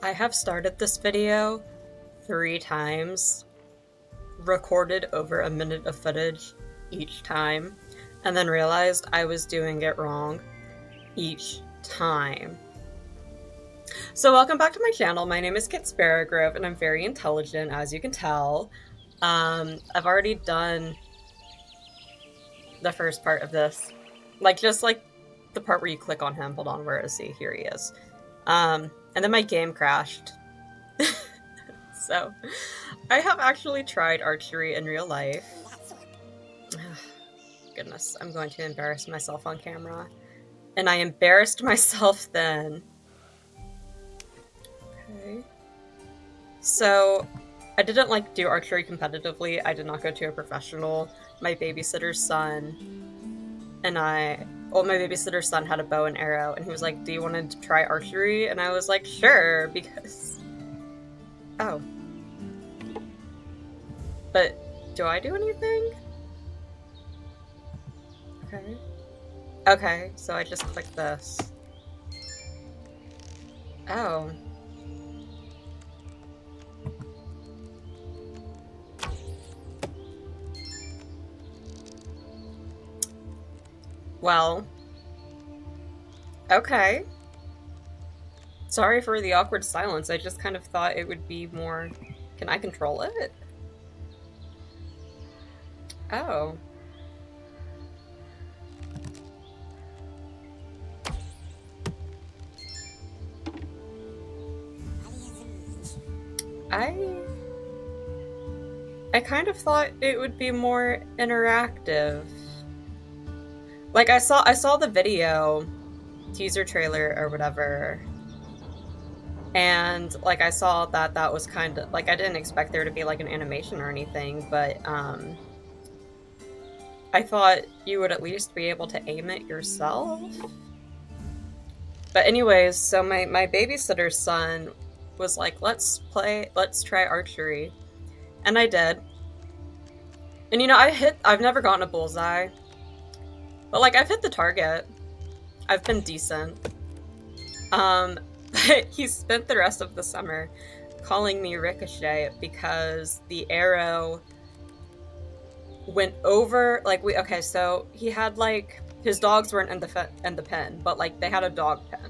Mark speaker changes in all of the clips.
Speaker 1: I have started this video 3 times, recorded over a minute of footage each time, and then realized I was doing it wrong each time. So welcome back to my channel. My name is Kit Sparrowgrove, and I'm very intelligent, as you can tell. I've already done the first part of this. Just the part where you click on him. Hold on, where is he? Here he is. And then my game crashed. So, I have actually tried archery in real life. Goodness, I'm going to embarrass myself on camera. And I embarrassed myself then. Okay. So, I didn't do archery competitively. I did not go to a professional. My babysitter's son and my babysitter's son had a bow and arrow, and he was like, "Do you want to try archery?" And I was like, "Sure," because... Oh. But do I do anything? Okay. Okay, so I just click this. Oh. Well. Okay. Sorry for the awkward silence. I just kind of thought it would be more... Can I control it? Oh. I kind of thought it would be more interactive. I saw the video, teaser trailer or whatever, and I saw that was kind of I didn't expect there to be an animation or anything, but I thought you would at least be able to aim it yourself. But anyways, so my babysitter's son was like, let's try archery. And I did. And I've never gotten a bullseye. But I've hit the target. I've been decent. But he spent the rest of the summer calling me Ricochet because the arrow went over, okay, so he had his dogs weren't in the pen, but they had a dog pen.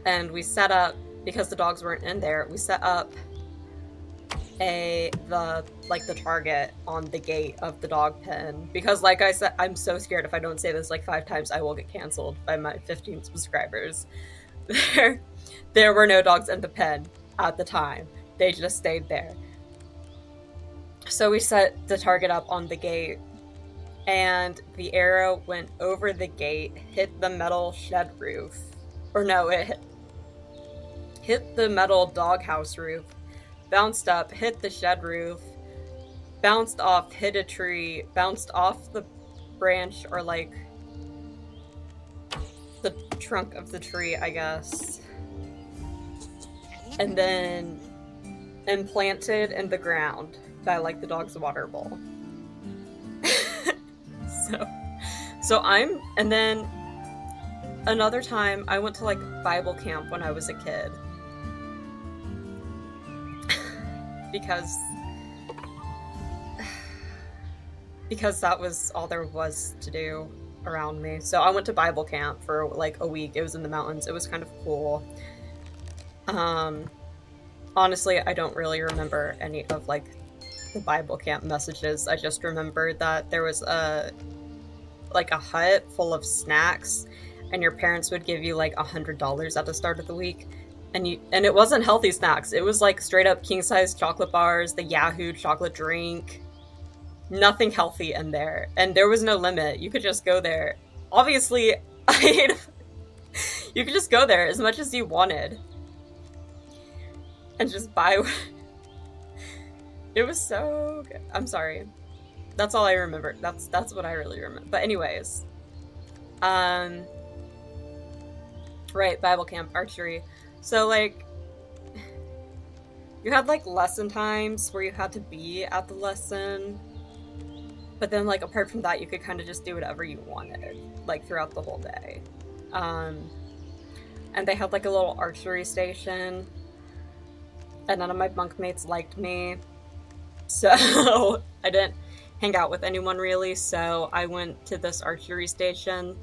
Speaker 1: And we set up, because the dogs weren't in there, we set up the target on the gate of the dog pen, because like I said, I'm so scared if I don't say this 5 times I will get canceled by my 15 subscribers. There were no dogs in the pen at the time. They just stayed there. So we set the target up on the gate, and the arrow went over the gate, hit the metal shed roof. Or no, it hit the metal doghouse roof, bounced up, hit the shed roof, bounced off, hit a tree, bounced off the branch, or the trunk of the tree, I guess, and then implanted in the ground by the dog's water bowl. And then another time I went to Bible camp when I was a kid. because that was all there was to do around me. So I went to Bible camp for a week. It was in the mountains. It was kind of cool. Honestly, I don't really remember any of the Bible camp messages. I just remember that there was a hut full of snacks, and your parents would give you $100 at the start of the week, and it wasn't healthy snacks. It was straight up king-size chocolate bars, the Yahoo chocolate drink, nothing healthy in there, and there was no limit. You could just go there. Obviously, you could just go there as much as you wanted and just buy. It was so good. I'm sorry. That's all I remember. That's what I really remember. But anyways, right, Bible camp, archery. So you had lesson times where you had to be at the lesson, but then apart from that, you could kind of just do whatever you wanted throughout the whole day. and they had like a little archery station, and none of my bunkmates liked me, so I didn't hang out with anyone really, so I went to this archery station.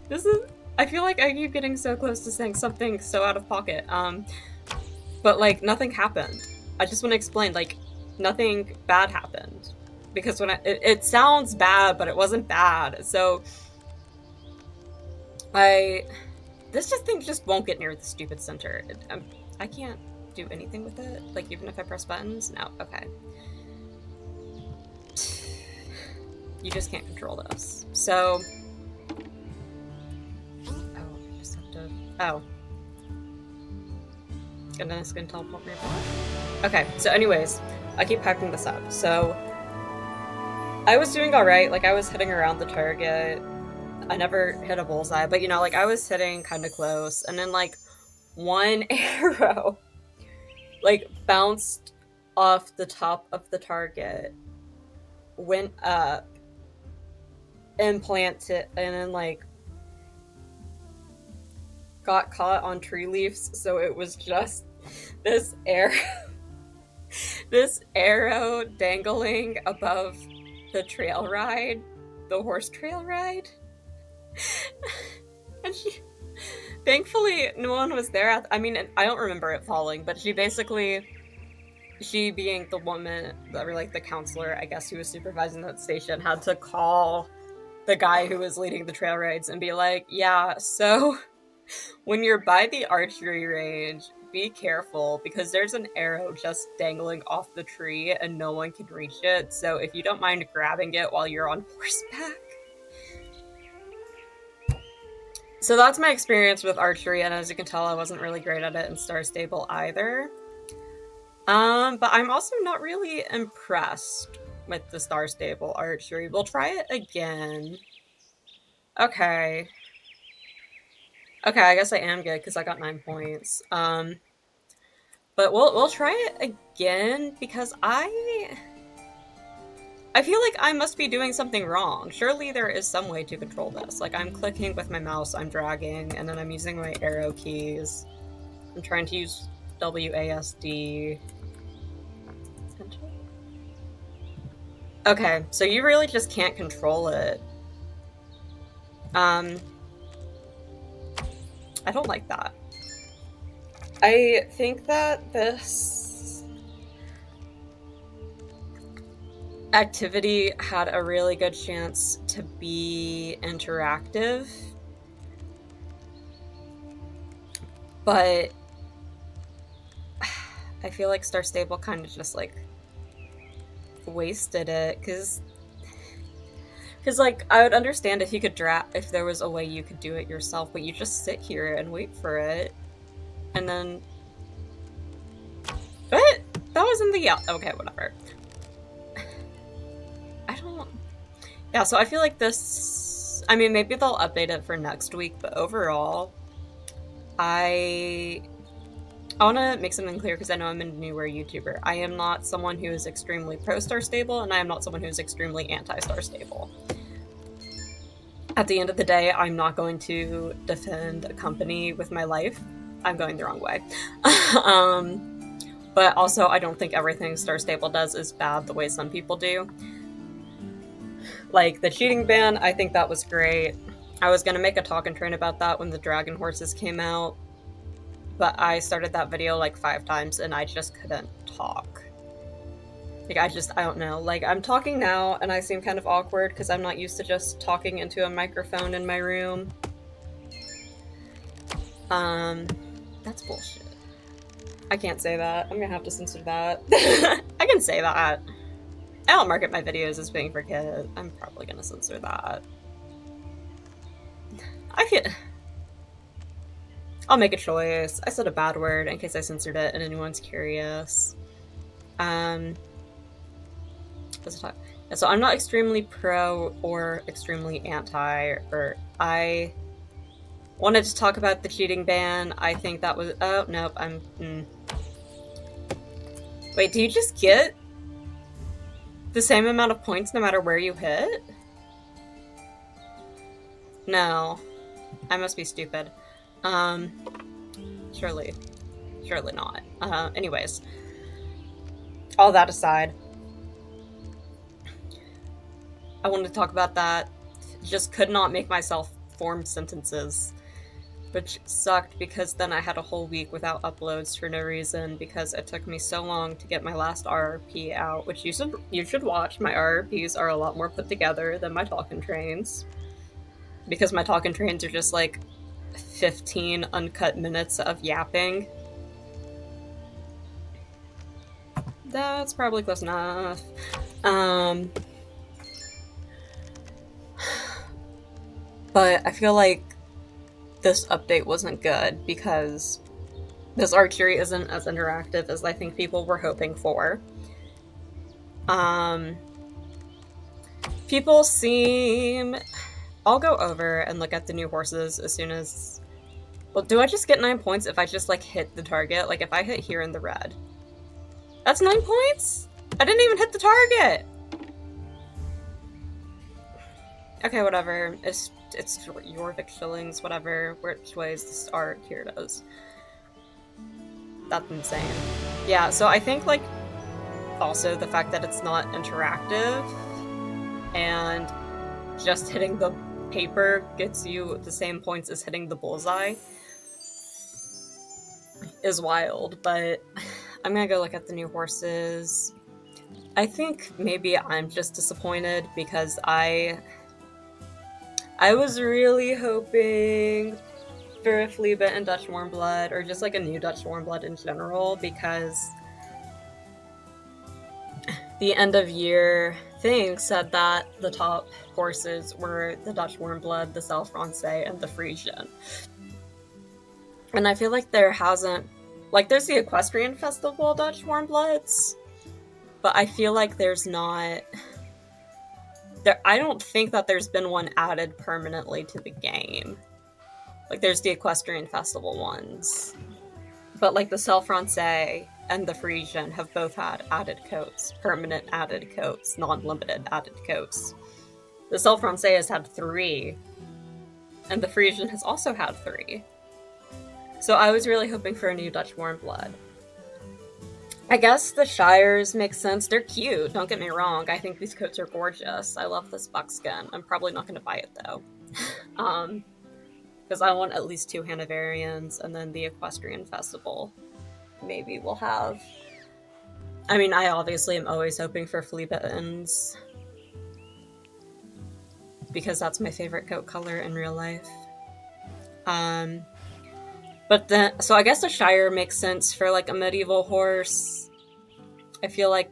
Speaker 1: This is, I feel like I keep getting so close to saying something so out of pocket, but like nothing happened. I just want to explain, like, nothing bad happened, because when it sounds bad, but it wasn't bad. So this thing just won't get near the stupid center. I can't do anything with it, like, even if I press buttons. No, okay. You just can't control this. So, I just have to, and then it's gonna teleport me back. Okay, so anyways, I keep hyping this up. So, I was doing alright, like, I was hitting around the target. I never hit a bullseye, but, you know, like, I was hitting kind of close, and then, like, one arrow, like, bounced off the top of the target, went up, implanted, and then, like, got caught on tree leaves, so it was just this arrow, this arrow dangling above the trail ride, the horse trail ride. And thankfully, no one was there. I mean, I don't remember it falling, but she being the woman, or like the counselor, I guess, who was supervising that station, had to call the guy who was leading the trail rides and be like, yeah, so when you're by the archery range, be careful, because there's an arrow just dangling off the tree and no one can reach it, so if you don't mind grabbing it while you're on horseback. So that's my experience with archery, and as you can tell, I wasn't really great at it in Star Stable either. But I'm also not really impressed with the Star Stable archery. We'll try it again. Okay. Okay, I guess I am good, because I got 9 points. But we'll try it again, because I feel like I must be doing something wrong. Surely there is some way to control this. Like, I'm clicking with my mouse, I'm dragging, and then I'm using my arrow keys. I'm trying to use WASD. Okay, so you really just can't control it. I don't like that. I think that this activity had a really good chance to be interactive, but I feel like Star Stable kind of just, like, wasted it, because like, I would understand if you could if there was a way you could do it yourself, but you just sit here and wait for it, and then what? That was in the okay, whatever. I don't. Yeah, so I feel like this. I mean, maybe they'll update it for next week, but overall, I want to make something clear, because I know I'm a newer YouTuber. I am not someone who is extremely pro-Star Stable, and I am not someone who is extremely anti-Star Stable. At the end of the day, I'm not going to defend a company with my life. I'm going the wrong way. But also, I don't think everything Star Stable does is bad the way some people do. Like, the cheating ban, I think that was great. I was going to make a talk and train about that when the Dragon Horses came out, but I started that video like 5 times and I just couldn't talk. Like, I don't know. Like, I'm talking now and I seem kind of awkward because I'm not used to just talking into a microphone in my room. That's bullshit. I can't say that. I'm gonna have to censor that. I can say that. I don't market my videos as being for kids. I'm probably gonna censor that. I'll make a choice. I said a bad word in case I censored it and anyone's curious. So I'm not extremely pro or extremely anti, or I wanted to talk about the cheating ban. I think that was, oh, nope, Wait, do you just get the same amount of points no matter where you hit? No. I must be stupid. Um, surely, surely not. Anyways, all that aside, I wanted to talk about that. Just could not make myself form sentences, which sucked because then I had a whole week without uploads for no reason because it took me so long to get my last RRP out, which you should watch. My RRPs are a lot more put together than my talking trains because my talking trains are just like 15 uncut minutes of yapping. That's probably close enough. But I feel like this update wasn't good because this archery isn't as interactive as I think people were hoping for. People seem. I'll go over and look at the new horses as soon as. Well, do I just get 9 points if I just like hit the target? Like if I hit here in the red, that's 9 points. I didn't even hit the target. Okay, whatever. It's your Vic shillings, whatever. Which ways to start? Here it is. That's insane. Yeah, so I think like also the fact that it's not interactive and just hitting the paper gets you the same points as hitting the bullseye is wild, but I'm gonna go look at the new horses. I think maybe I'm just disappointed because I was really hoping for a Fleabit and Dutch Warmblood, or just like a new Dutch Warmblood in general, because the end of year thing said that the top horses were the Dutch Warmblood, the Selle Francais, and the Frisian. And I feel like there hasn't, like there's the Equestrian Festival Dutch Warmbloods, but I feel like there's not, I don't think that there's been one added permanently to the game. Like there's the Equestrian Festival ones, but like the Selle Francais and the Frisian have both had added coats, permanent added coats, non-limited added coats. The Selle Francais has had 3, and the Frisian has also had 3. So I was really hoping for a new Dutch Warmblood. I guess the Shires make sense. They're cute, don't get me wrong. I think these coats are gorgeous. I love this buckskin. I'm probably not going to buy it though. Because I want at least 2 Hanoverians, and then the Equestrian Festival maybe we'll have. I mean, I obviously am always hoping for Fleabitons, because that's my favorite coat color in real life. But then, so I guess the Shire makes sense for like a medieval horse. I feel like,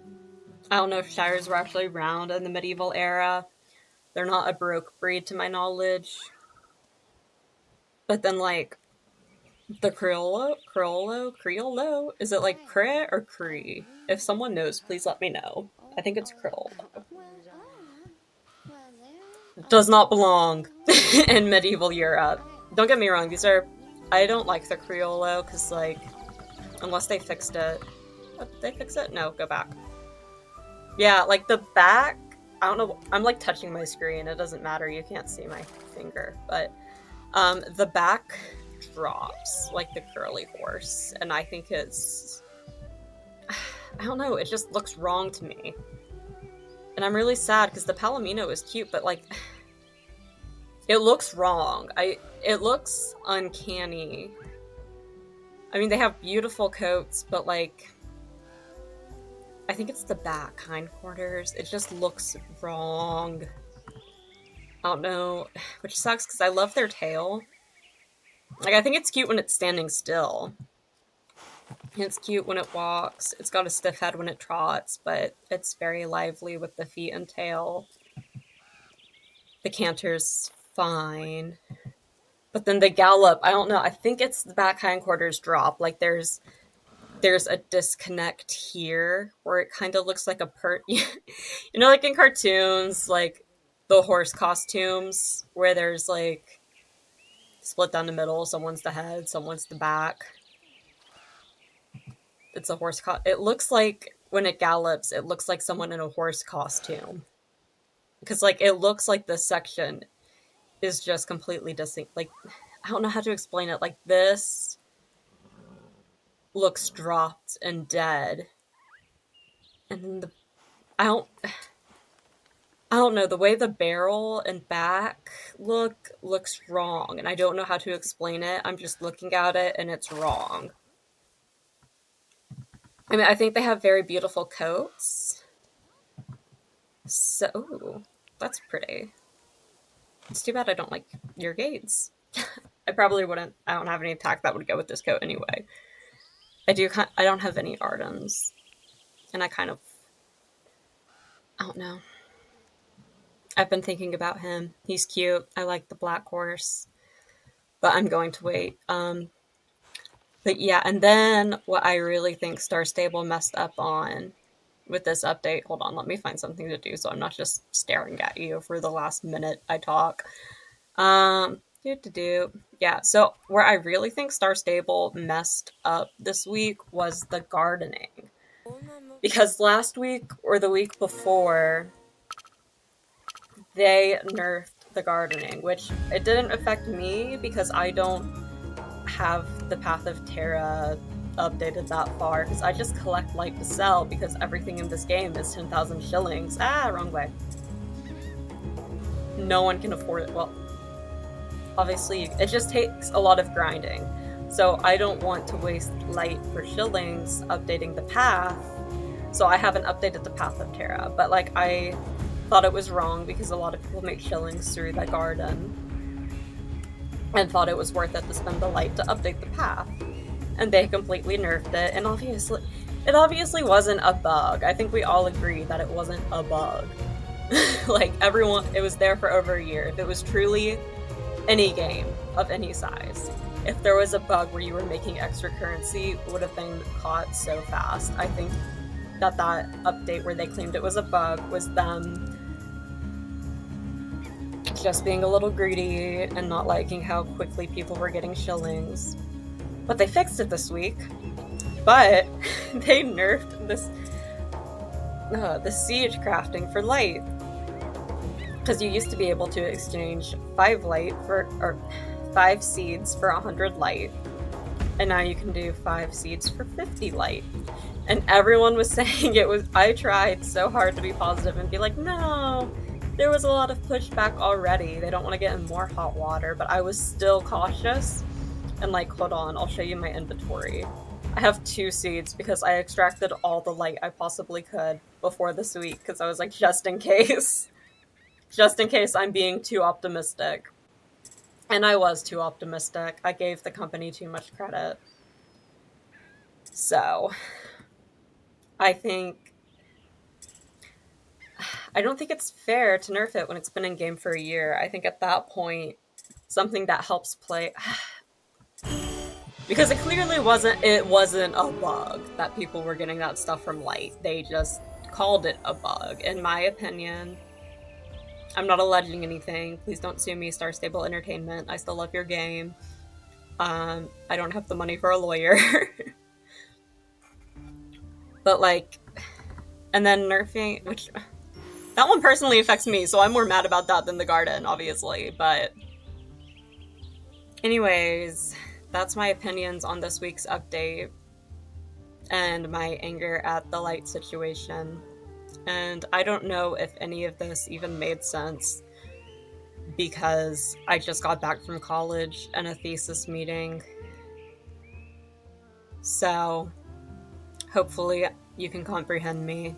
Speaker 1: I don't know if Shires were actually around in the medieval era. They're not a Baroque breed to my knowledge. But then like, the Criollo? Is it like Cre or Cree? If someone knows, please let me know. I think it's Criollo. It does not belong in medieval Europe. Don't get me wrong, I don't like the Criollo, because like, unless they fixed it. Did they fix it? No, go back. Yeah, like the back, I don't know, I'm like touching my screen, it doesn't matter, you can't see my finger, but the back drops like the curly horse, and I think it's, I don't know, it just looks wrong to me. And I'm really sad because the Palomino is cute, but like, it looks wrong. It looks uncanny. I mean, they have beautiful coats, but like, I think it's the back hindquarters. It just looks wrong. I don't know, which sucks because I love their tail. Like, I think it's cute when it's standing still. It's cute when it walks. It's got a stiff head when it trots, but it's very lively with the feet and tail. The canter's fine. But then the gallop, I don't know. I think it's the back hindquarters drop. Like, there's a disconnect here where it kind of looks like a you know, like in cartoons, like the horse costumes where there's like split down the middle. Someone's the head, someone's the back. It's a horse it looks like when it gallops, it looks like someone in a horse costume. Because like it looks like this section is just completely distinct. Like, I don't know how to explain it. Like, this looks dropped and dead. And then I don't know, the way the barrel and back looks wrong, and I don't know how to explain it. I'm just looking at it and it's wrong. I mean, I think they have very beautiful coats. So, ooh, that's pretty. It's too bad I don't like your gates. I probably wouldn't. I don't have any attack that would go with this coat anyway. I don't have any Ardens, and I don't know. I've been thinking about him. He's cute. I like the black horse, but I'm going to wait. But yeah, and then what I really think Star Stable messed up on with this update. Hold on, let me find something to do so I'm not just staring at you for the last minute I talk. Yeah, so where I really think Star Stable messed up this week was the gardening. Because last week or the week before, they nerfed the gardening, which it didn't affect me because I don't have the Path of Terra updated that far, because I just collect light to sell because everything in this game is 10,000 shillings. Wrong way. No one can afford it. Well, obviously, it just takes a lot of grinding. So I don't want to waste light for shillings updating the path. So I haven't updated the Path of Terra. But like, I thought it was wrong because a lot of people make shillings through the garden and thought it was worth it to spend the light to update the path. And they completely nerfed it, and it obviously wasn't a bug. I think we all agree that it wasn't a bug. Like, everyone, it was there for over a year. If it was truly any game of any size, if there was a bug where you were making extra currency, it would have been caught so fast. I think that update where they claimed it was a bug was them just being a little greedy and not liking how quickly people were getting shillings. But they fixed it this week. But they nerfed the siege crafting for light. Because you used to be able to exchange 5 seeds for 100 light. And now you can do 5 seeds for 50 light. And everyone was saying I tried so hard to be positive and be like, no, there was a lot of pushback already. They don't want to get in more hot water, but I was still cautious. And like, hold on, I'll show you my inventory. I have 2 seeds because I extracted all the light I possibly could before this week because I was like, just in case. Just in case I'm being too optimistic. And I was too optimistic. I gave the company too much credit. So, I don't think it's fair to nerf it when it's been in game for a year. I think at that point, something that helps play... Because it clearly wasn't a bug that people were getting that stuff from light. They just called it a bug, in my opinion. I'm not alleging anything. Please don't sue me, Star Stable Entertainment. I still love your game. I don't have the money for a lawyer. But like, and then nerfing, which that one personally affects me, so I'm more mad about that than the garden, obviously. But anyways, that's my opinions on this week's update and my anger at the light situation. And I don't know if any of this even made sense because I just got back from college and a thesis meeting. So hopefully you can comprehend me.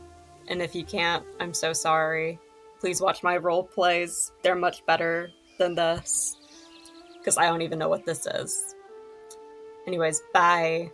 Speaker 1: And if you can't, I'm so sorry. Please watch my role plays. They're much better than this because I don't even know what this is. Anyways, bye.